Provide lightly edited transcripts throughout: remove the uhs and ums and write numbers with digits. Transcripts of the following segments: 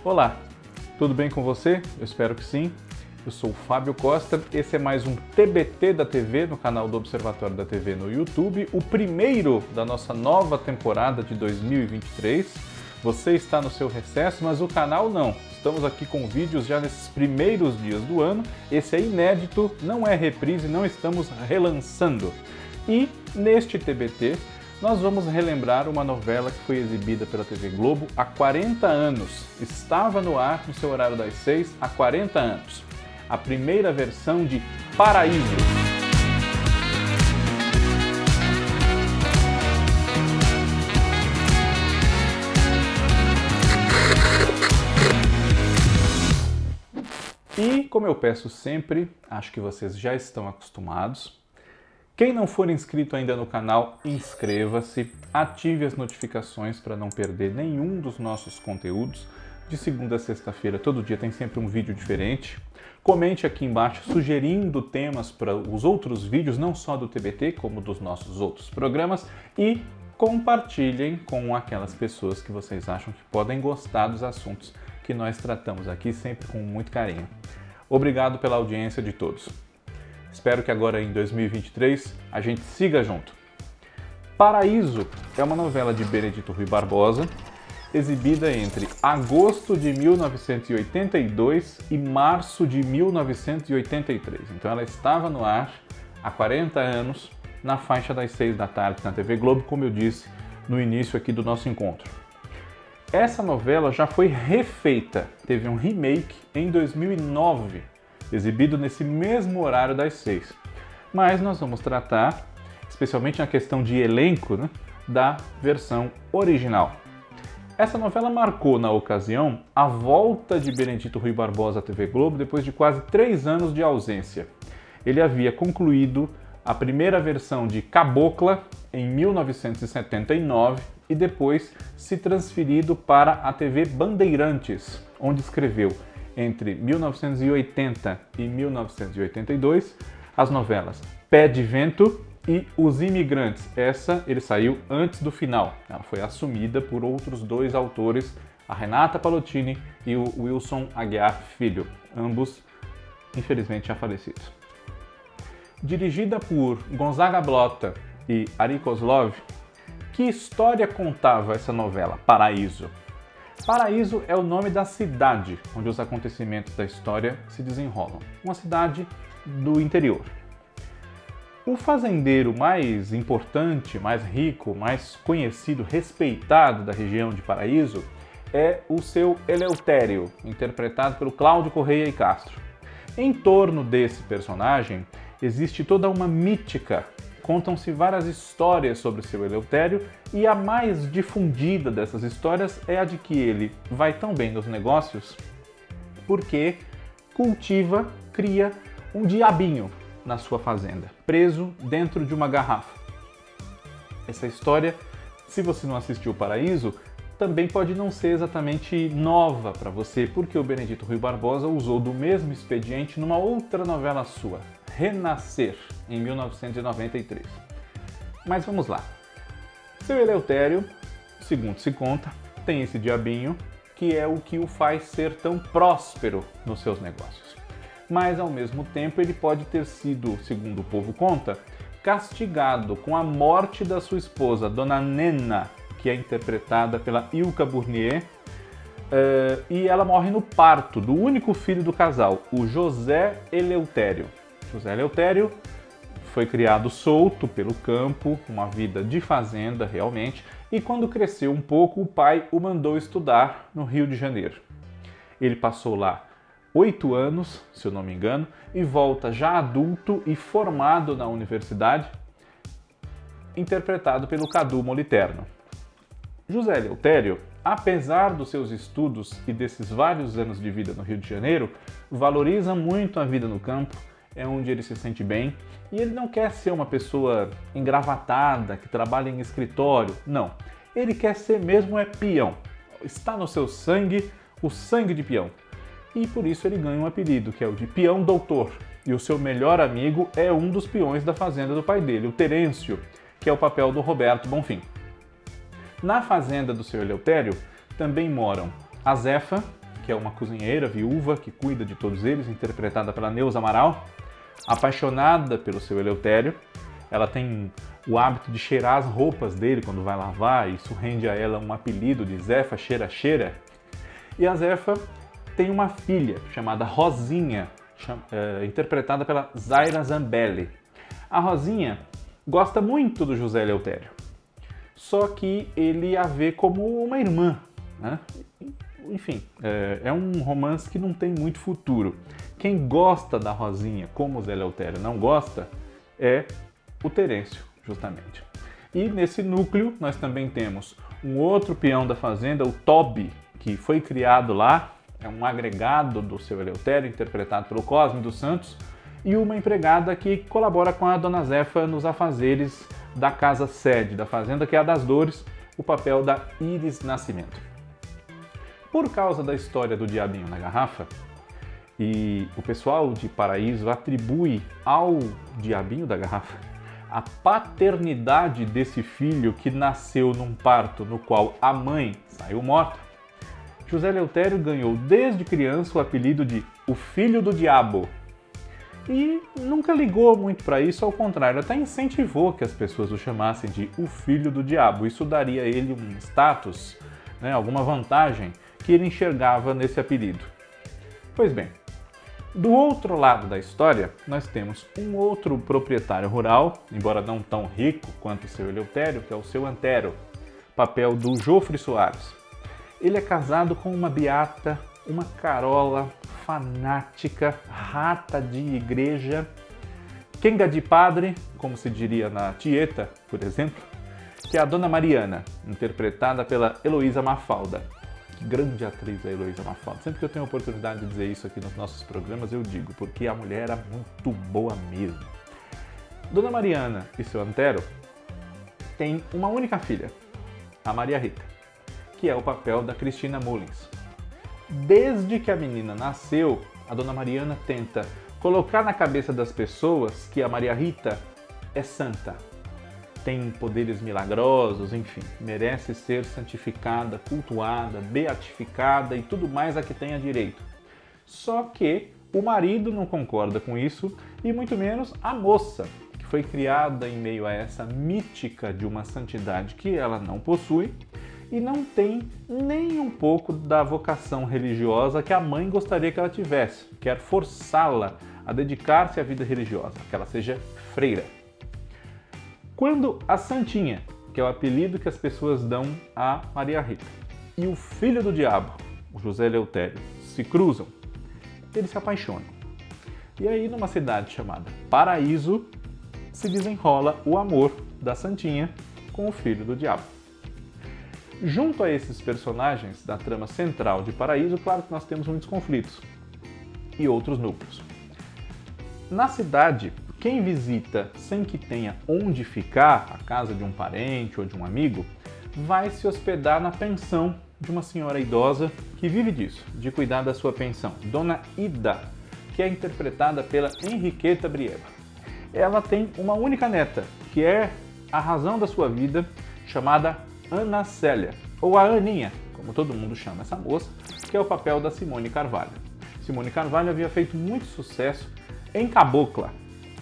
Olá, tudo bem com você? Eu espero que sim. Eu sou o Fábio Costa, esse é mais um TBT da TV no canal do Observatório da TV no YouTube, o primeiro da nossa nova temporada de 2023. Você está no seu recesso, mas o canal não. Estamos aqui com vídeos já nesses primeiros dias do ano. Esse é inédito, não é reprise, não estamos relançando. E neste TBT nós vamos relembrar uma novela que foi exibida pela TV Globo há 40 anos. Estava no ar no seu horário das 6 há 40 anos. A primeira versão de Paraíso. E, como eu peço sempre, acho que vocês já estão acostumados. Quem não for inscrito ainda no canal, inscreva-se, ative as notificações para não perder nenhum dos nossos conteúdos. De segunda a sexta-feira, todo dia tem sempre um vídeo diferente. Comente aqui embaixo sugerindo temas para os outros vídeos, não só do TBT, como dos nossos outros programas. E compartilhem com aquelas pessoas que vocês acham que podem gostar dos assuntos que nós tratamos aqui, sempre com muito carinho. Obrigado pela audiência de todos. Espero que agora em 2023 a gente siga junto. Paraíso é uma novela de Benedito Rui Barbosa, exibida entre agosto de 1982 e março de 1983. Então ela estava no ar há 40 anos, na faixa das 6 da tarde na TV Globo, como eu disse no início aqui do nosso encontro. Essa novela já foi refeita, teve um remake em 2009, exibido nesse mesmo horário das 6. Mas nós vamos tratar, especialmente na questão de elenco, da versão original. Essa novela marcou, na ocasião, a volta de Benedito Rui Barbosa à TV Globo depois de quase 3 anos de ausência. Ele havia concluído a primeira versão de Cabocla em 1979 e depois se transferido para a TV Bandeirantes, onde escreveu, entre 1980 e 1982, as novelas Pé de Vento e Os Imigrantes. Essa ele saiu antes do final. Ela foi assumida por outros dois autores, a Renata Palottini e o Wilson Aguiar Filho, ambos infelizmente já falecidos. Dirigida por Gonzaga Blota e Ari Kozlov, que história contava essa novela, Paraíso? Paraíso é o nome da cidade onde os acontecimentos da história se desenrolam. Uma cidade do interior. O fazendeiro mais importante, mais rico, mais conhecido, respeitado da região de Paraíso é o seu Eleutério, interpretado pelo Cláudio Correia e Castro. Em torno desse personagem existe toda uma mítica. Contam-se várias histórias sobre o seu Eleutério e a mais difundida dessas histórias é a de que ele vai tão bem nos negócios porque cultiva, cria um diabinho na sua fazenda, preso dentro de uma garrafa. Essa história, se você não assistiu Paraíso, também pode não ser exatamente nova para você, porque o Benedito Rui Barbosa usou do mesmo expediente numa outra novela sua, Renascer, em 1993. Mas vamos lá. Seu Eleutério, segundo se conta, tem esse diabinho que é o que o faz ser tão próspero nos seus negócios. Mas, ao mesmo tempo, ele pode ter sido, segundo o povo conta, castigado com a morte da sua esposa, Dona Nena, que é interpretada pela Ilka Burnier, e ela morre no parto do único filho do casal, o José Eleutério. José Eleutério foi criado solto pelo campo, uma vida de fazenda realmente, e quando cresceu um pouco, o pai o mandou estudar no Rio de Janeiro. Ele passou lá 8 anos, se eu não me engano, e volta já adulto e formado na universidade, interpretado pelo Cadu Moliterno. José Eleutério, apesar dos seus estudos e desses vários anos de vida no Rio de Janeiro, valoriza muito a vida no campo, é onde ele se sente bem, e ele não quer ser uma pessoa engravatada, que trabalha em escritório, não. Ele quer ser mesmo peão. Está no seu sangue, o sangue de peão. E por isso ele ganha um apelido, que é o de Peão Doutor. E o seu melhor amigo é um dos peões da fazenda do pai dele, o Terêncio, que é o papel do Roberto Bonfim. Na fazenda do seu Eleutério também moram a Zefa, que é uma cozinheira viúva que cuida de todos eles, interpretada pela Neuza Amaral, apaixonada pelo seu Eleutério. Ela tem o hábito de cheirar as roupas dele quando vai lavar, e isso rende a ela um apelido de Zefa Cheira Cheira. E a Zefa tem uma filha chamada Rosinha, interpretada pela Zaira Zambelli. A Rosinha gosta muito do José Eleutério, só que ele a vê como uma irmã, né? Enfim, é um romance que não tem muito futuro. Quem gosta da Rosinha, como o Zé Eleutério não gosta, é o Terêncio, justamente. E nesse núcleo nós também temos um outro peão da fazenda, o Tobi, que foi criado lá, é um agregado do seu Eleutério, interpretado pelo Cosme dos Santos, e uma empregada que colabora com a Dona Zefa nos afazeres da casa sede da fazenda, que é a das Dores, o papel da Iris Nascimento. Por causa da história do diabinho na garrafa, e o pessoal de Paraíso atribui ao diabinho da garrafa a paternidade desse filho que nasceu num parto no qual a mãe saiu morta, José Eleutério ganhou desde criança o apelido de o Filho do Diabo. E nunca ligou muito para isso, ao contrário, até incentivou que as pessoas o chamassem de o Filho do Diabo. Isso daria a ele um status, né, alguma vantagem que ele enxergava nesse apelido. Pois bem, do outro lado da história, nós temos um outro proprietário rural, embora não tão rico quanto o seu Eleutério, que é o seu Antero, papel do Jofre Soares. Ele é casado com uma beata, uma carola, fanática, rata de igreja, quenga de padre, como se diria na Tieta, por exemplo, que é a Dona Mariana, interpretada pela Heloísa Mafalda. Que grande atriz a Heloísa Mafalda. Sempre que eu tenho a oportunidade de dizer isso aqui nos nossos programas, eu digo, porque a mulher era muito boa mesmo. Dona Mariana e seu Antero têm uma única filha, a Maria Rita, que é o papel da Cristina Mullins. Desde que a menina nasceu, a Dona Mariana tenta colocar na cabeça das pessoas que a Maria Rita é santa, tem poderes milagrosos, enfim, merece ser santificada, cultuada, beatificada e tudo mais a que tenha direito. Só que o marido não concorda com isso, e muito menos a moça, que foi criada em meio a essa mítica de uma santidade que ela não possui e não tem nem um pouco da vocação religiosa que a mãe gostaria que ela tivesse, quer forçá-la a dedicar-se à vida religiosa, que ela seja freira. Quando a Santinha, que é o apelido que as pessoas dão a Maria Rita, e o filho do diabo, o José Eleutério, se cruzam, eles se apaixonam. E aí, numa cidade chamada Paraíso, se desenrola o amor da Santinha com o filho do diabo. Junto a esses personagens da trama central de Paraíso, claro que nós temos muitos conflitos e outros núcleos. Na cidade, quem visita sem que tenha onde ficar, a casa de um parente ou de um amigo, vai se hospedar na pensão de uma senhora idosa que vive disso, de cuidar da sua pensão, Dona Ida, que é interpretada pela Henriqueta Brieba. Ela tem uma única neta, que é a razão da sua vida, chamada Ana Célia, ou a Aninha, como todo mundo chama essa moça, que é o papel da Simone Carvalho. Simone Carvalho havia feito muito sucesso em Cabocla,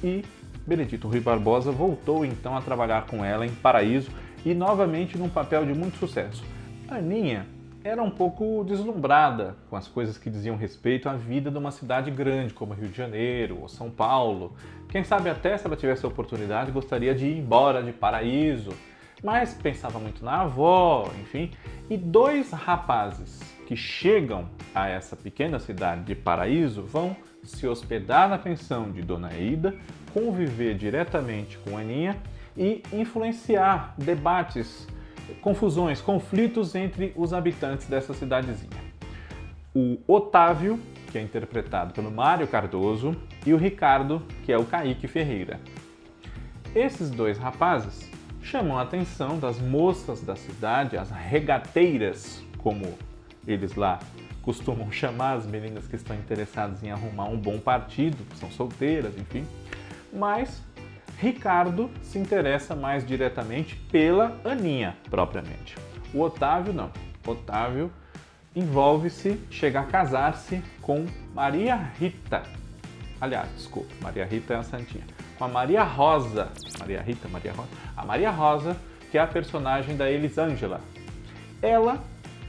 e Benedito Rui Barbosa voltou então a trabalhar com ela em Paraíso e novamente num papel de muito sucesso. A Aninha era um pouco deslumbrada com as coisas que diziam respeito à vida de uma cidade grande como Rio de Janeiro ou São Paulo. Quem sabe até, se ela tivesse a oportunidade, gostaria de ir embora de Paraíso, mas pensava muito na avó, enfim. E dois rapazes que chegam a essa pequena cidade de Paraíso vão se hospedar na pensão de Dona Ida, conviver diretamente com Aninha e influenciar debates, confusões, conflitos entre os habitantes dessa cidadezinha. O Otávio, que é interpretado pelo Mário Cardoso, e o Ricardo, que é o Kaique Ferreira. Esses dois rapazes chamam a atenção das moças da cidade, as regateiras, como eles lá costumam chamar as meninas que estão interessadas em arrumar um bom partido, são solteiras, enfim. Mas Ricardo se interessa mais diretamente pela Aninha, propriamente. O Otávio não. Otávio envolve-se, chega a casar-se com Maria Rita. Aliás, desculpa, Maria Rita é a santinha. Com a Maria Rosa. Maria Rita, Maria Rosa. A Maria Rosa, que é a personagem da Elisângela. Ela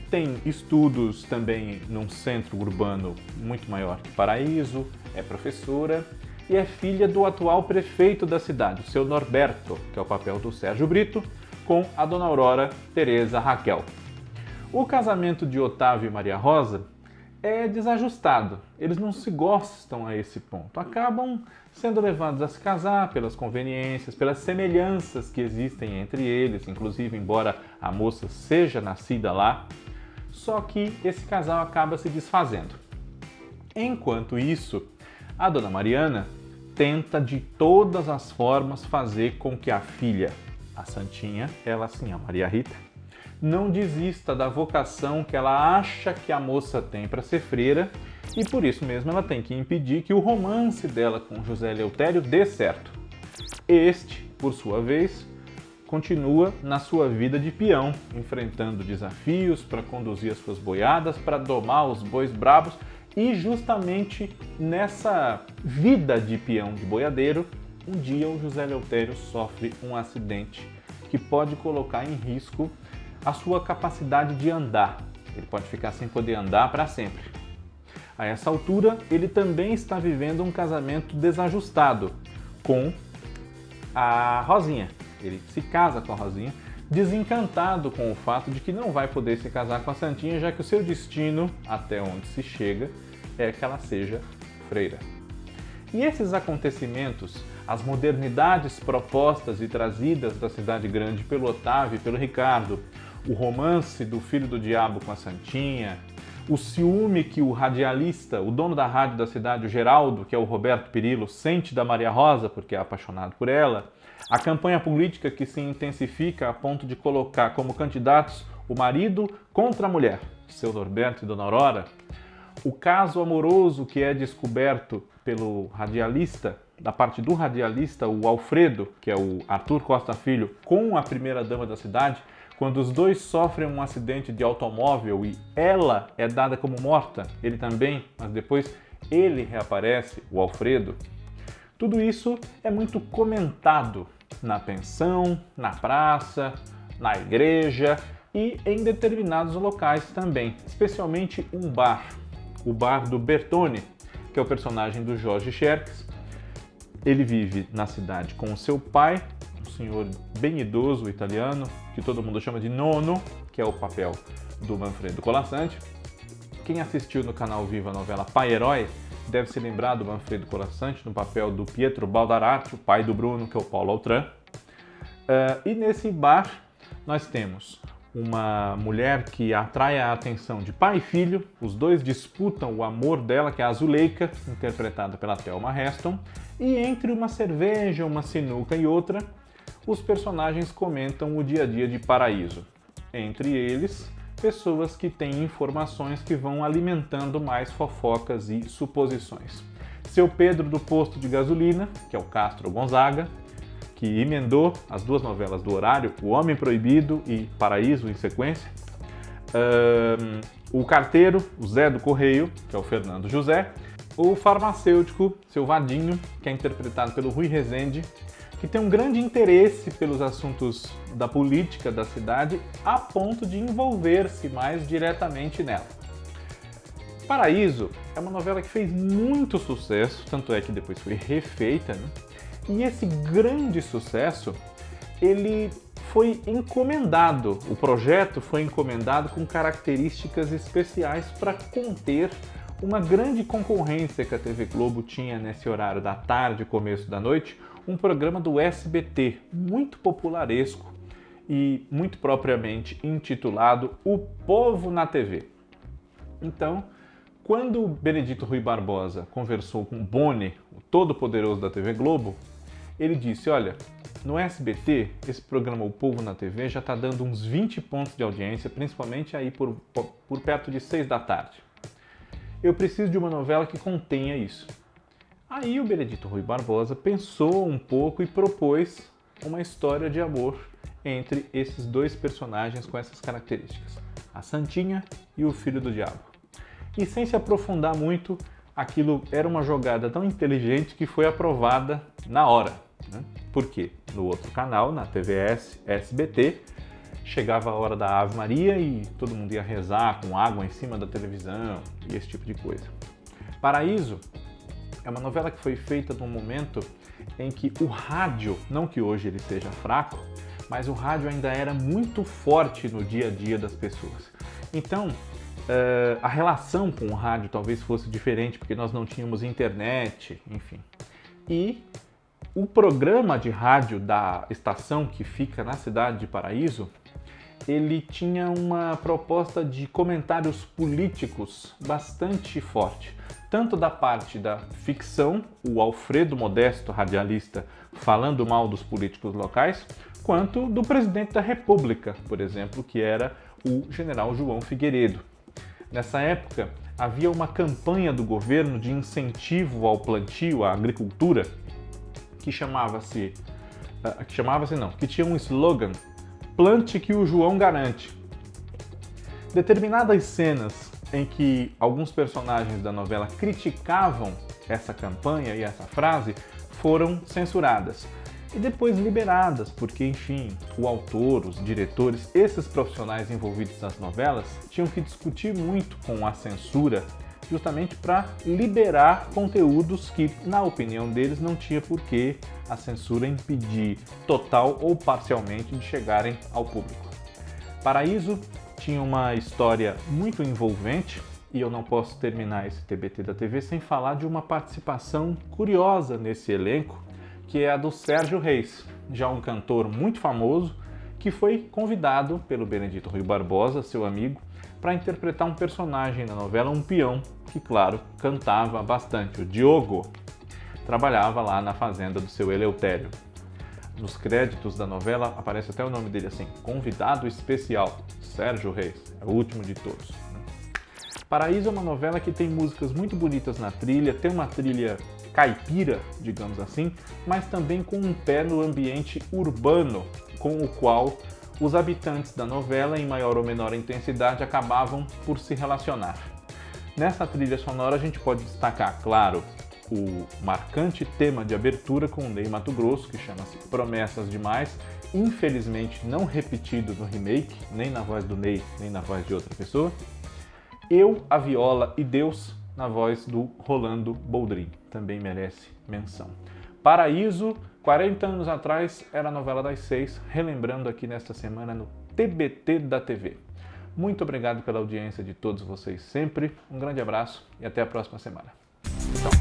tem estudos também num centro urbano muito maior que Paraíso, é professora e é filha do atual prefeito da cidade, o seu Norberto, que é o papel do Sérgio Brito, com a dona Aurora Teresa Raquel. O casamento de Otávio e Maria Rosa é desajustado, eles não se gostam a esse ponto, acabam sendo levados a se casar pelas conveniências, pelas semelhanças que existem entre eles, inclusive embora a moça seja nascida lá, só que esse casal acaba se desfazendo. Enquanto isso, a dona Mariana tenta de todas as formas fazer com que a filha, a santinha, ela sim, a Maria Rita, não desista da vocação que ela acha que a moça tem para ser freira e por isso mesmo ela tem que impedir que o romance dela com José Eleutério dê certo. Este, por sua vez, continua na sua vida de peão, enfrentando desafios para conduzir as suas boiadas, para domar os bois brabos e justamente nessa vida de peão de boiadeiro, um dia o José Eleutério sofre um acidente que pode colocar em risco a sua capacidade de andar. Ele pode ficar sem poder andar para sempre. A essa altura, ele também está vivendo um casamento desajustado com a Rosinha. Ele se casa com a Rosinha, desencantado com o fato de que não vai poder se casar com a Santinha, já que o seu destino, até onde se chega, é que ela seja freira. E esses acontecimentos, as modernidades propostas e trazidas da cidade grande pelo Otávio e pelo Ricardo, o romance do filho do diabo com a Santinha, o ciúme que o radialista, o dono da rádio da cidade, o Geraldo, que é o Roberto Pirillo, sente da Maria Rosa porque é apaixonado por ela, a campanha política que se intensifica a ponto de colocar como candidatos o marido contra a mulher, seu Norberto e dona Aurora, o caso amoroso que é descoberto pelo radialista, da parte do radialista, o Alfredo, que é o Arthur Costa Filho, com a primeira-dama da cidade, quando os dois sofrem um acidente de automóvel e ela é dada como morta, ele também, mas depois ele reaparece, o Alfredo. Tudo isso é muito comentado na pensão, na praça, na igreja e em determinados locais também, especialmente um bar, o bar do Bertone, que é o personagem do Jorge Xerxes. Ele vive na cidade com o seu pai, um senhor bem idoso italiano, que todo mundo chama de Nono, que é o papel do Manfredo Colasanti. Quem assistiu no canal Viva a novela Pai Herói deve se lembrar do Manfredo Colasanti no papel do Pietro Baldarati, o pai do Bruno, que é o Paulo Altran. E nesse bar nós temos uma mulher que atrai a atenção de pai e filho, os dois disputam o amor dela, que é a Zuleika, interpretada pela Thelma Heston, e entre uma cerveja, uma sinuca e outra, os personagens comentam o dia a dia de Paraíso. Entre eles, pessoas que têm informações que vão alimentando mais fofocas e suposições. Seu Pedro do posto de gasolina, que é o Castro Gonzaga, que emendou as duas novelas do horário, O Homem Proibido e Paraíso em sequência. O carteiro, o Zé do Correio, que é o Fernando José. O farmacêutico, seu Vadinho, que é interpretado pelo Rui Rezende, que tem um grande interesse pelos assuntos da política da cidade, a ponto de envolver-se mais diretamente nela. Paraíso é uma novela que fez muito sucesso, tanto é que depois foi refeita, né? E esse grande sucesso, ele foi encomendado, o projeto foi encomendado com características especiais para conter uma grande concorrência que a TV Globo tinha nesse horário da tarde, começo da noite, um programa do SBT, muito popularesco e muito propriamente intitulado O Povo na TV. Então, quando Benedito Rui Barbosa conversou com Boni, o todo-poderoso da TV Globo, ele disse, olha, no SBT, esse programa O Povo na TV já está dando uns 20 pontos de audiência, principalmente aí por perto de 6 da tarde. Eu preciso de uma novela que contenha isso. Aí o Benedito Rui Barbosa pensou um pouco e propôs uma história de amor entre esses dois personagens com essas características. a Santinha e o Filho do Diabo. E sem se aprofundar muito, aquilo era uma jogada tão inteligente que foi aprovada na hora, né? Porque no outro canal, na TVS, SBT, chegava a hora da Ave Maria e todo mundo ia rezar com água em cima da televisão e esse tipo de coisa. Paraíso é uma novela que foi feita num momento em que o rádio, não que hoje ele seja fraco, mas o rádio ainda era muito forte no dia a dia das pessoas. Então, a relação com o rádio talvez fosse diferente, porque nós não tínhamos internet, enfim. E o programa de rádio da estação que fica na cidade de Paraíso, ele tinha uma proposta de comentários políticos bastante forte. Tanto da parte da ficção, o Alfredo Modesto, radialista, falando mal dos políticos locais, quanto do presidente da República, por exemplo, que era o general João Figueiredo. Nessa época, havia uma campanha do governo de incentivo ao plantio, à agricultura, que tinha um slogan: plante que o João garante. Determinadas cenas em que alguns personagens da novela criticavam essa campanha e essa frase foram censuradas e depois liberadas, porque, enfim, o autor, os diretores, esses profissionais envolvidos nas novelas tinham que discutir muito com a censura justamente para liberar conteúdos que, na opinião deles, não tinha por que a censura impedir total ou parcialmente de chegarem ao público. Paraíso tinha uma história muito envolvente e eu não posso terminar esse TBT da TV sem falar de uma participação curiosa nesse elenco, que é a do Sérgio Reis, já um cantor muito famoso que foi convidado pelo Benedito Rui Barbosa, seu amigo, para interpretar um personagem na novela, um peão, que, claro, cantava bastante. O Diogo trabalhava lá na fazenda do seu Eleutério. Nos créditos da novela aparece até o nome dele assim: convidado especial, Sérgio Reis, é o último de todos. Paraíso é uma novela que tem músicas muito bonitas na trilha, tem uma trilha caipira, digamos assim, mas também com um pé no ambiente urbano, com o qual os habitantes da novela, em maior ou menor intensidade, acabavam por se relacionar. Nessa trilha sonora a gente pode destacar, claro, o marcante tema de abertura com o Ney Matogrosso, que chama-se Promessas Demais, infelizmente não repetido no remake, nem na voz do Ney, nem na voz de outra pessoa. Eu, a Viola e Deus, na voz do Rolando Boldrin, também merece menção. Paraíso, 40 anos atrás, era a novela das 6, relembrando aqui nesta semana no TBT da TV. Muito obrigado pela audiência de todos vocês sempre, um grande abraço e até a próxima semana. Tchau.